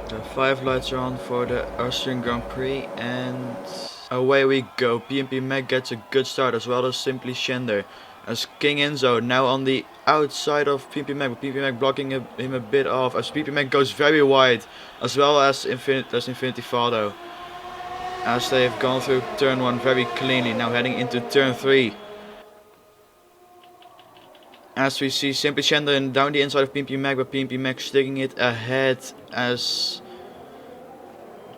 The 5 lights are on for the Austrian Grand Prix, and away we go. PMP Mac gets a good start, as well as Simply Shender. As King Enzo now on the outside of PMP Mac, but PMP Mac blocking him a bit off, as PMP Mac goes very wide, as well as Infinity Fado. As they have gone through turn 1 very cleanly, now heading into turn 3. As we see Simply Shender down the inside of PMP Mac, but PMP Mac sticking it ahead as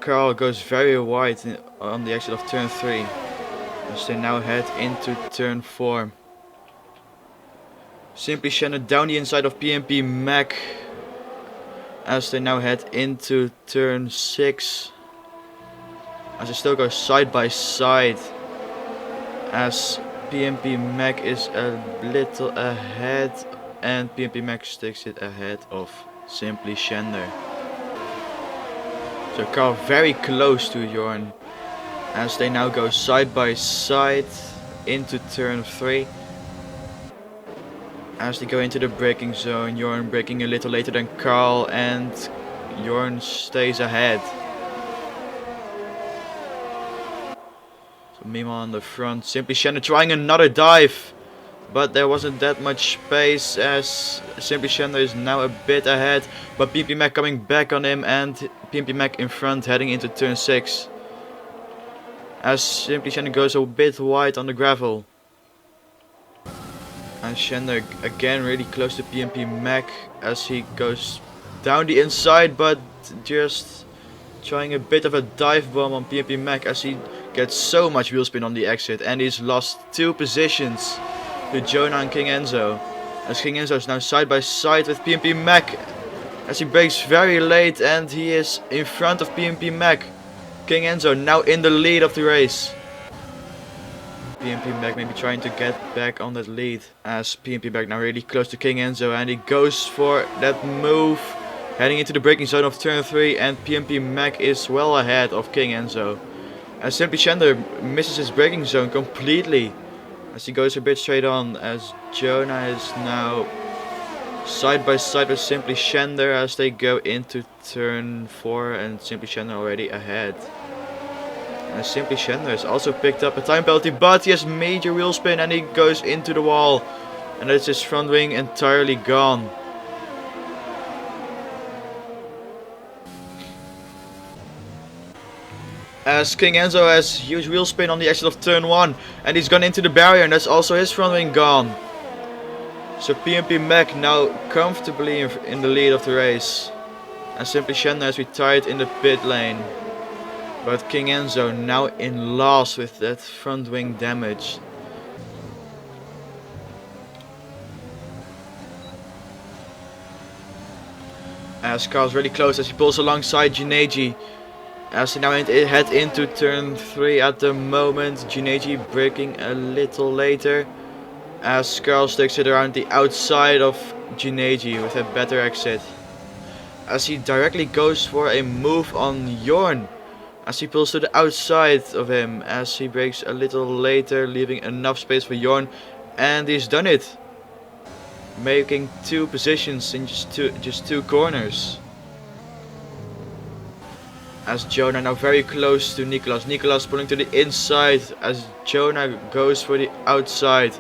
Carl goes very wide on the exit of turn 3. As they now head into turn 4. Simply Shender down the inside of PMP Mac as they now head into turn 6. As they still go side by side, as PMP Mac is a little ahead, and PMP Mac sticks it ahead of Simply Shender. So Carl very close to Jorn as they now go side by side into turn 3. As they go into the braking zone, Jorn braking a little later than Carl, and Jorn stays ahead. So Mima on the front, Simply Shender trying another dive, but there wasn't that much space as Simply Shender is now a bit ahead, but PMP Mac coming back on him, and PMP Mac in front heading into turn 6. As Simply Shender goes a bit wide on the gravel. And Shender again really close to PMP Mac as he goes down the inside, but just trying a bit of a dive bomb on PMP Mac as he gets so much wheel spin on the exit, and he's lost 2 positions to Jonah and King Enzo. As King Enzo is now side by side with PMP Mac as he brakes very late, and he is in front of PMP Mac. King Enzo now in the lead of the race. PMP Mac maybe trying to get back on that lead as PMP Mac now really close to King Enzo, and he goes for that move heading into the braking zone of turn 3, and PMP Mac is well ahead of King Enzo. As Simply Shender misses his braking zone completely as he goes a bit straight on, as Jonah is now side by side with Simply Shender as they go into turn 4, and Simply Shender already ahead. And Simply Shender has also picked up a time penalty, but he has major wheel spin and he goes into the wall, and that's his front wing entirely gone. As King Enzo has huge wheel spin on the exit of turn 1, and he's gone into the barrier, and that's also his front wing gone. So PMP Mac now comfortably in the lead of the race, and Simply Shender has retired in the pit lane. But King Enzo now in last with that front wing damage. As Carl's really close as he pulls alongside Juneji. As they now head into turn 3 at the moment. Juneji braking a little later. As Carl sticks it around the outside of Juneji with a better exit. As he directly goes for a move on Jorn. As he pulls to the outside of him, as he brakes a little later, leaving enough space for Jorn, and he's done it, making 2 positions in just two corners. As Jonah now very close to Nicolas. Nicolas pulling to the inside as Jonah goes for the outside.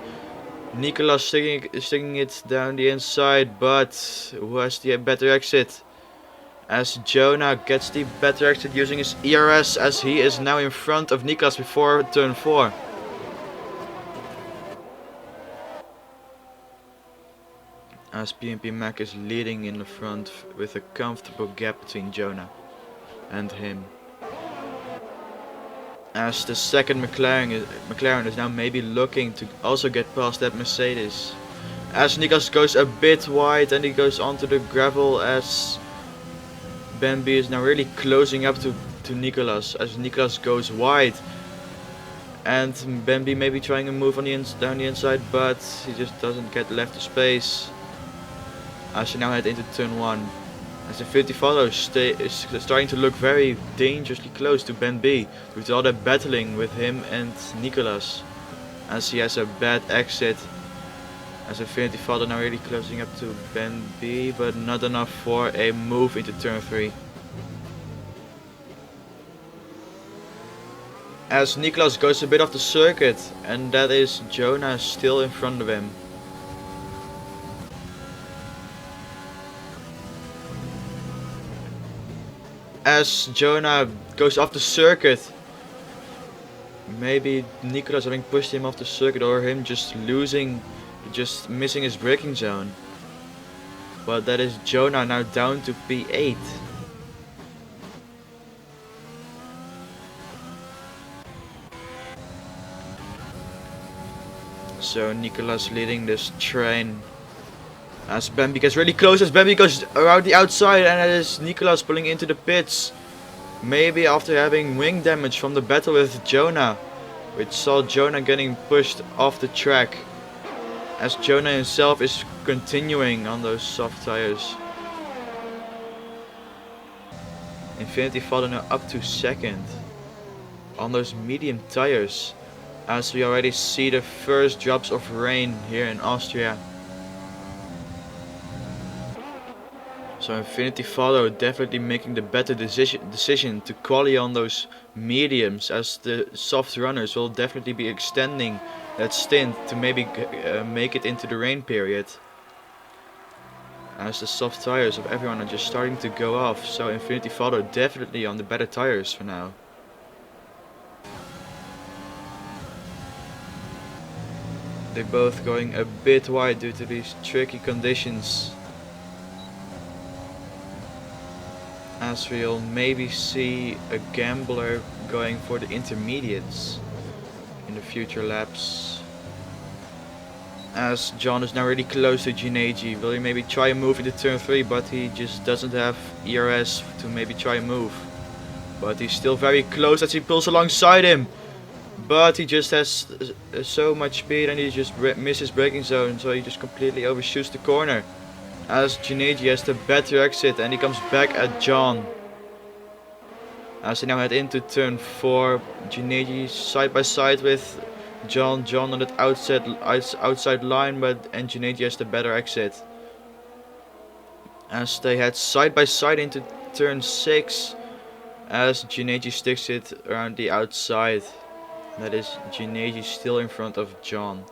Nicolas sticking it down the inside, but who has the better exit? As Jonah gets the better exit using his ERS, as he is now in front of Niklas before turn 4. As PMP Mac is leading in the front with a comfortable gap between Jonah and him. As the second McLaren is now maybe looking to also get past that Mercedes. As Niklas goes a bit wide and he goes onto the gravel, as Ben B is now really closing up to Nicolas as Nicolas goes wide, and Ben B may be trying a move on down the inside, but he just doesn't get left the space. As he now head into turn 1, as Infinity Follow is starting to look very dangerously close to Ben B with all that battling with him and Nicolas, as he has a bad exit. As Infinity Father now really closing up to Ben B, but not enough for a move into turn 3. As Niklas goes a bit off the circuit, and that is Jonah still in front of him. As Jonah goes off the circuit, maybe Niklas having pushed him off the circuit, or him just missing his braking zone. But that is Jonah now down to P8. So Niklas leading this train. As Bambi gets really close, as Bambi goes around the outside, and it is Niklas pulling into the pits. Maybe after having wing damage from the battle with Jonah, which saw Jonah getting pushed off the track. As Jonah himself is continuing on those soft tires. Infinity Father now up to second on those medium tires. As we already see the first drops of rain here in Austria. So Infinity Father definitely making the better decision to quali on those mediums, as the soft runners will definitely be extending that stint to maybe make it into the rain period. As the soft tires of everyone are just starting to go off, so Infinity Father definitely on the better tires for now. They're both going a bit wide due to these tricky conditions. As we'll maybe see a gambler going for the intermediates in the future laps. As John is now really close to Gineji, will he maybe try a move into turn 3, but he just doesn't have ERS to maybe try a move. But he's still very close as he pulls alongside him. But he just has so much speed and he just misses braking zone, so he just completely overshoots the corner. As Gineji has the better exit and he comes back at John. As they now head into turn 4, Gineji side by side with John on that outside line, and Gineji has the better exit. As they head side by side into turn 6, as Gineji sticks it around the outside. That is Gineji still in front of John.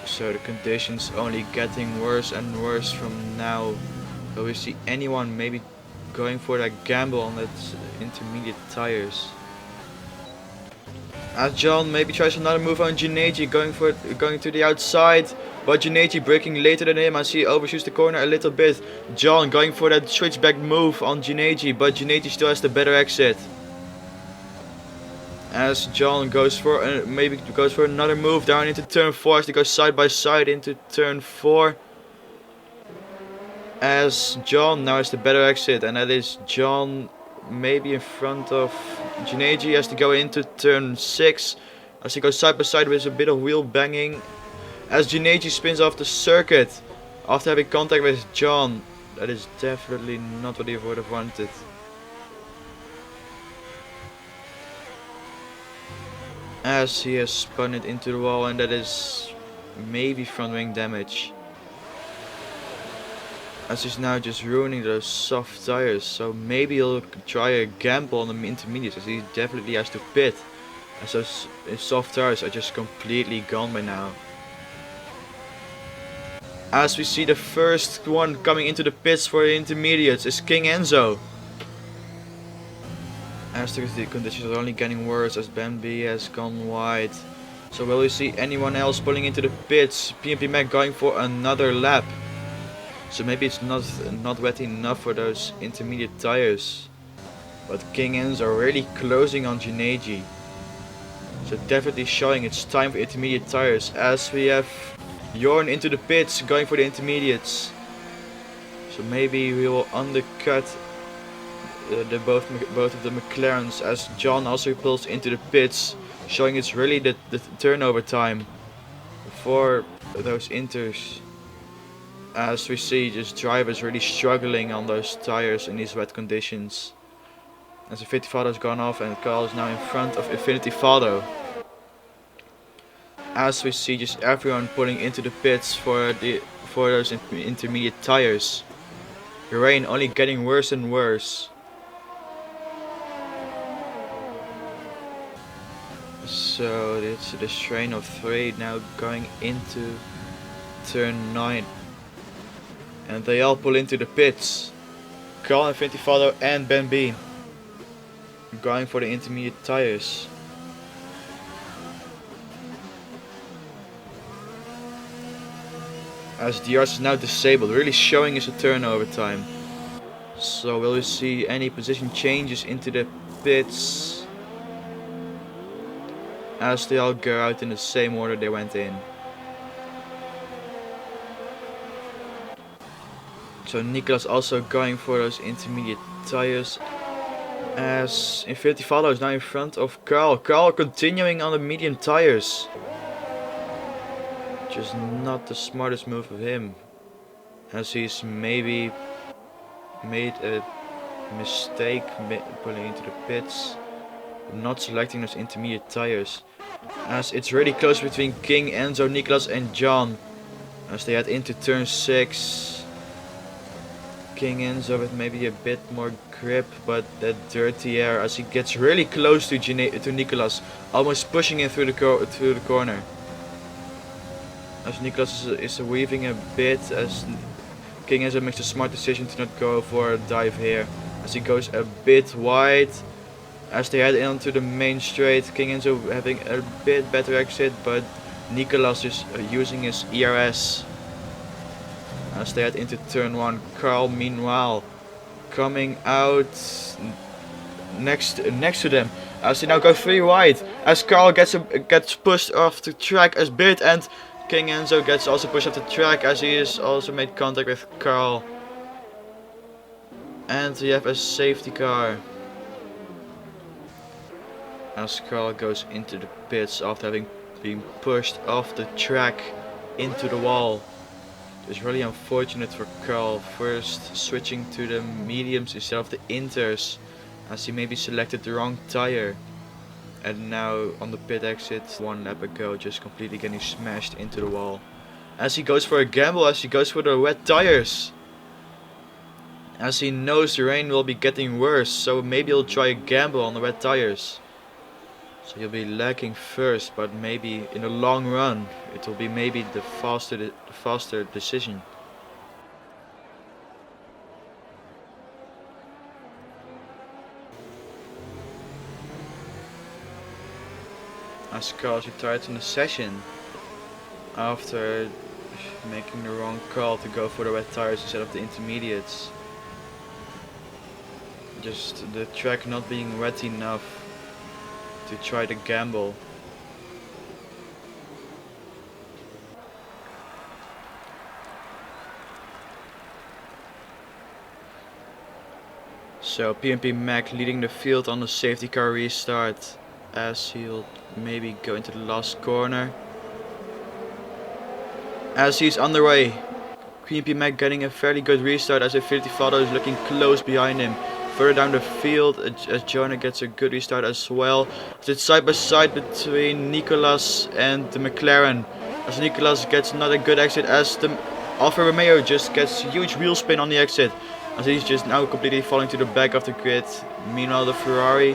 So the conditions only getting worse and worse from now. Will we see anyone maybe going for that gamble on that intermediate tires? As John maybe tries another move on Gineji, going to the outside, but Gineji braking later than him as he overshoots the corner a little bit. John going for that switchback move on Gineji, but Gineji still has the better exit. As John goes for another move down into turn 4 as they go side by side into turn 4. As John now has the better exit, and that is John maybe in front of Gineji as they go into turn 6. As he goes side by side with a bit of wheel banging. As Gineji spins off the circuit after having contact with John. That is definitely not what he would have wanted. As he has spun it into the wall, and that is maybe front wing damage. As he's now just ruining those soft tires, so maybe he'll try a gamble on the intermediates as he definitely has to pit. As those soft tires are just completely gone by now. As we see the first one coming into the pits for the intermediates is King Enzo. As the conditions are only getting worse as Bambi has gone wide. So will we see anyone else pulling into the pits? PMP Mac going for another lap. So maybe it's not wet enough for those intermediate tires. But King Enzo are really closing on Gineji. So definitely showing it's time for intermediate tires as we have Jorn into the pits going for the intermediates. So maybe we will undercut both of the McLarens as John also pulls into the pits, showing it's really the turnover time for those inters. As we see just drivers really struggling on those tires in these wet conditions. As Infinity Father has gone off and Carl is now in front of Infinity Father. As we see just everyone pulling into the pits for those intermediate tires. The rain only getting worse and worse. So it's the strain of 3 now going into turn 9. And they all pull into the pits. Carl, Infinity Follow and Ben B going for the intermediate tires. As DRS is now disabled, really showing us a turnover time. So will we see any position changes into the pits? As they all go out in the same order they went in. So Nicolas also going for those intermediate tires. As Infinity Follow is now in front of Carl. Carl continuing on the medium tires. Just not the smartest move of him. As he's maybe made a mistake pulling into the pits. Not selecting those intermediate tires. As it's really close between King, Enzo, Nicolas and John. As they head into turn 6. King Enzo with maybe a bit more grip, but that dirty air as he gets really close to Nicolas, almost pushing him through the corner. As Nicolas is weaving a bit, as King Enzo makes a smart decision to not go for a dive here, as he goes a bit wide. As they head into the main straight, King Enzo having a bit better exit, but Nicolas is using his ERS. As they head into turn 1, Carl meanwhile coming out next to them. As they now go 3 wide, as Carl gets pushed off the track as bit, and King Enzo gets also pushed off the track as he has also made contact with Carl. And we have a safety car. As Carl goes into the pits after having been pushed off the track into the wall. It's really unfortunate for Carl, first switching to the mediums instead of the inters, as he maybe selected the wrong tire. And now on the pit exit, 1 lap ago, just completely getting smashed into the wall. As he goes for a gamble, as he goes for the wet tires. As he knows the rain will be getting worse, so maybe he'll try a gamble on the wet tires. So he'll be lacking first, but maybe in the long run it will be maybe the faster decision. As Carl's retired from the session after making the wrong call to go for the wet tires instead of the intermediates. Just the track not being wet enough to try to gamble. So PMP Mac leading the field on the safety car restart, as he'll maybe go into the last corner. As he's underway, PMP Mac getting a fairly good restart as Infinity Follow is looking close behind him. Further down the field, as Jonah gets a good restart as well. It's side by side between Nicolas and the McLaren. As Nicolas gets not a good exit, as the Alfa Romeo just gets huge wheel spin on the exit. As he's just now completely falling to the back of the grid. Meanwhile the Ferrari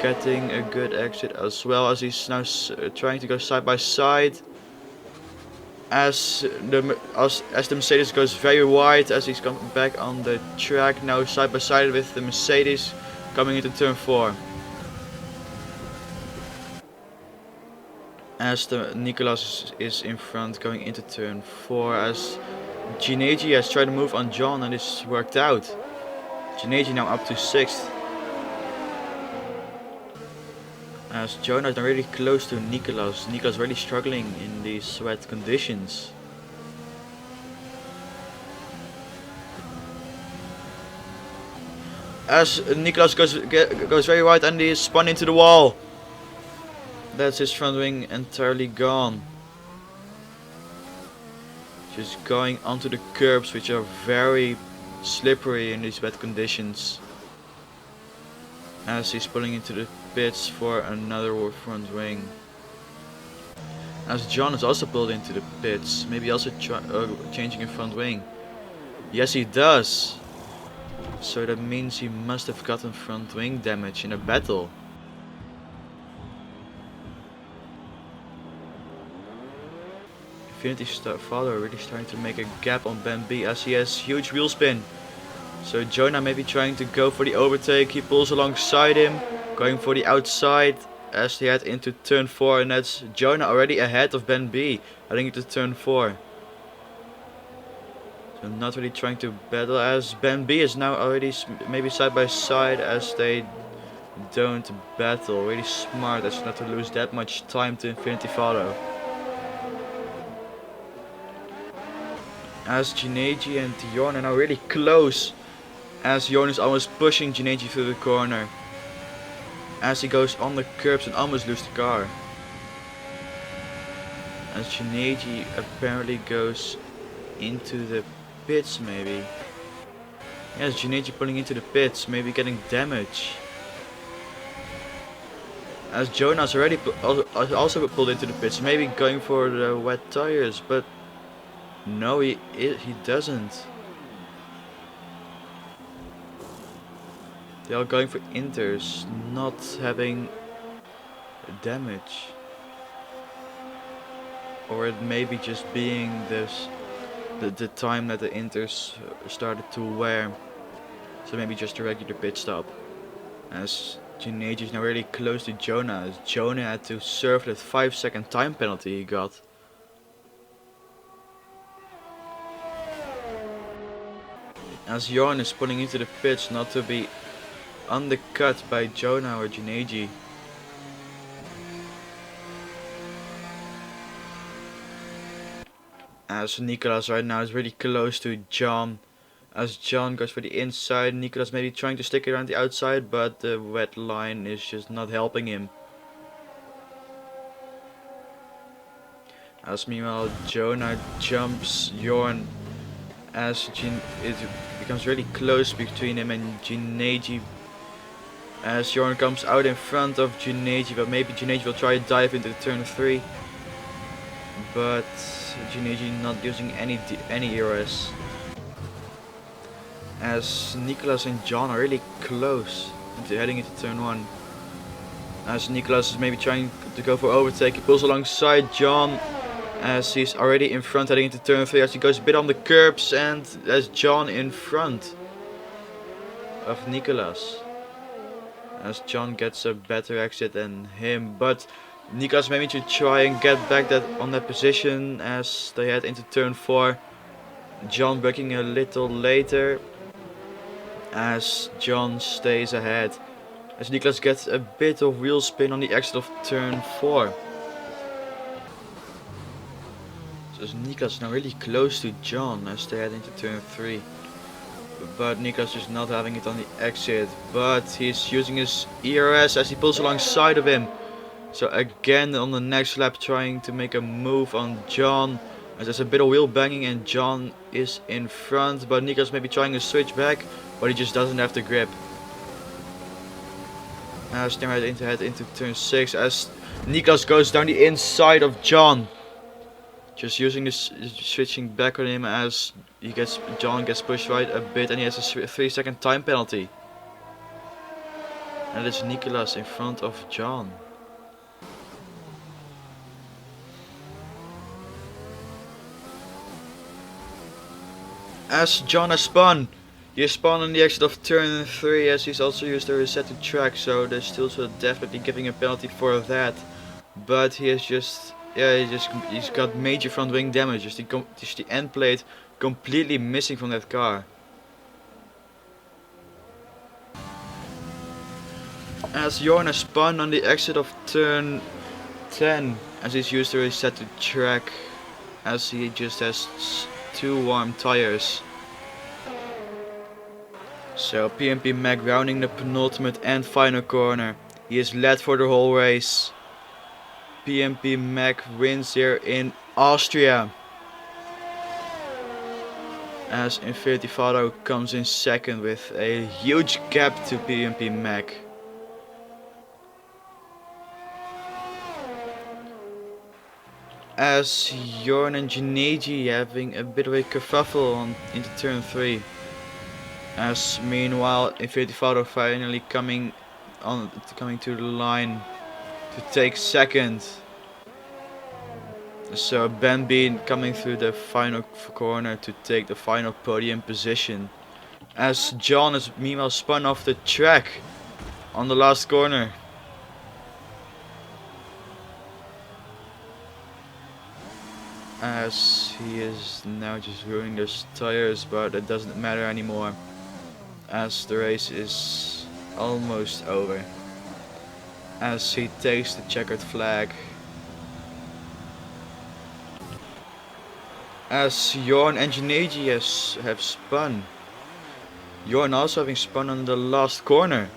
getting a good exit as well, as he's now trying to go side by side. As the Mercedes goes very wide, as he's coming back on the track now side by side with the Mercedes coming into turn 4. As the Nicolas is in front going into turn 4, as Gineji has tried to move on John and it's worked out. Gineji now up to 6th. As Jonah is really close to Nicolas. Nicolas really struggling in these wet conditions. As Nicolas goes very wide and he is spun into the wall. That's his front wing entirely gone. Just going onto the curbs, which are very slippery in these wet conditions. As he's pulling into the pits for another front wing. As John is also pulled into the pits, maybe also changing a front wing. Yes, he does. So that means he must have gotten front wing damage in a battle. Infinity Father really starting to make a gap on Ben B as he has huge wheel spin. So Jonah maybe trying to go for the overtake. He pulls alongside him, going for the outside as they head into turn 4, and that's Jonah already ahead of Ben B, heading into turn 4. So not really trying to battle as Ben B is now already maybe side by side as they don't battle. Really smart as not to lose that much time to Infinity Father. As Jineji and Jorn are now really close, as Jorn is almost pushing Jineji through the corner, as he goes on the curbs and almost loses the car. As Jineji apparently goes into the pits maybe. Yes, Jineji pulling into the pits, maybe getting damage. As Jonah's already also pulled into the pits, maybe going for the wet tires, but no, he doesn't. They are going for inters, not having damage. Or it may be just being the time that the inters started to wear. So maybe just a regular pit stop. As Jineji is now really close to Jonah, as Jonah had to serve that 5-second time penalty he got. As Jorn is pulling into the pits not to be undercut by Jonah or Jineji. As Nicolas right now is really close to John. As John goes for the inside, Nicolas maybe trying to stick around the outside, but the wet line is just not helping him. As meanwhile Jonah jumps Jorn as it becomes really close between him and Jineji. As Jorn comes out in front of Jineji, but maybe Jineji will try to dive into turn 3. But Jineji not using any ERS. As Nicolas and John are really close into heading into turn 1. As Nicolas is maybe trying to go for overtake, he pulls alongside John as he's already in front heading into turn 3 as he goes a bit on the curbs, and as John in front of Nicolas. As John gets a better exit than him, but Nicolas maybe to try and get back on that position as they head into turn 4. John braking a little later as John stays ahead. As Nicolas gets a bit of wheel spin on the exit of turn 4. So Nicolas is now really close to John as they head into turn 3. But Nicolas is not having it on the exit, but he's using his ERS as he pulls alongside of him. So again on the next lap trying to make a move on John, as there's a bit of wheel banging and John is in front, but Nicolas may be trying to switch back, but he just doesn't have the grip. As they head into turn 6 as Nicolas goes down the inside of John. Just using this, switching back on him as John gets pushed right a bit, and he has a 3-second time penalty. And it's Nicolas in front of John. As John has spun, he spun on the exit of turn 3 as he's also used the reset to track, so they're still definitely giving a penalty for that. But he has he's got major front wing damage, just the end plate completely missing from that car. As Jorn has spun on the exit of turn 10 as he's used the reset to track, as he just has 2 warm tires. So PMP Mac rounding the penultimate and final corner. He is led for the whole race. PMP Mac wins here in Austria. As Infinity Fado comes in second with a huge gap to PMP Mac. As Jorn and Jineji having a bit of a kerfuffle into turn 3. As meanwhile, Infinity Father finally coming to the line to take second. So Ben Bean coming through the final corner to take the final podium position. As John is meanwhile spun off the track on the last corner. As he is now just ruining those tires, but it doesn't matter anymore. As the race is almost over. As he takes the checkered flag. As Jorn and Gennady have spun. Jorn also having spun on the last corner.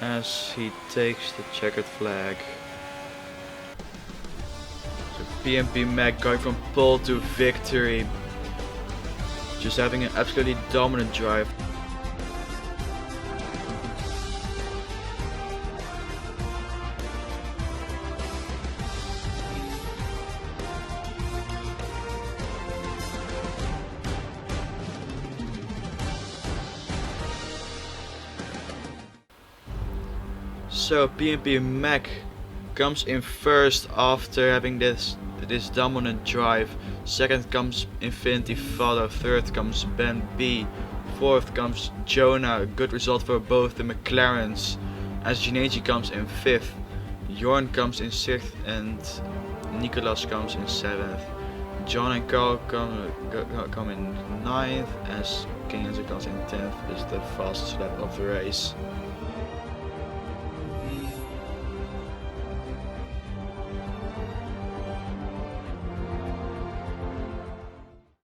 As he takes the checkered flag. So PMP Mac going from pole to victory. Just having an absolutely dominant drive. So PMP Mac comes in first after having this dominant drive. Second comes Infinity Father, third comes Ben B, fourth comes Jonah, a good result for both the McLarens. As Gennady comes in fifth, Jorn comes in sixth and Nicolas comes in seventh. John and Carl come in ninth as King Enzo comes in 10th. Is the fastest lap of the race.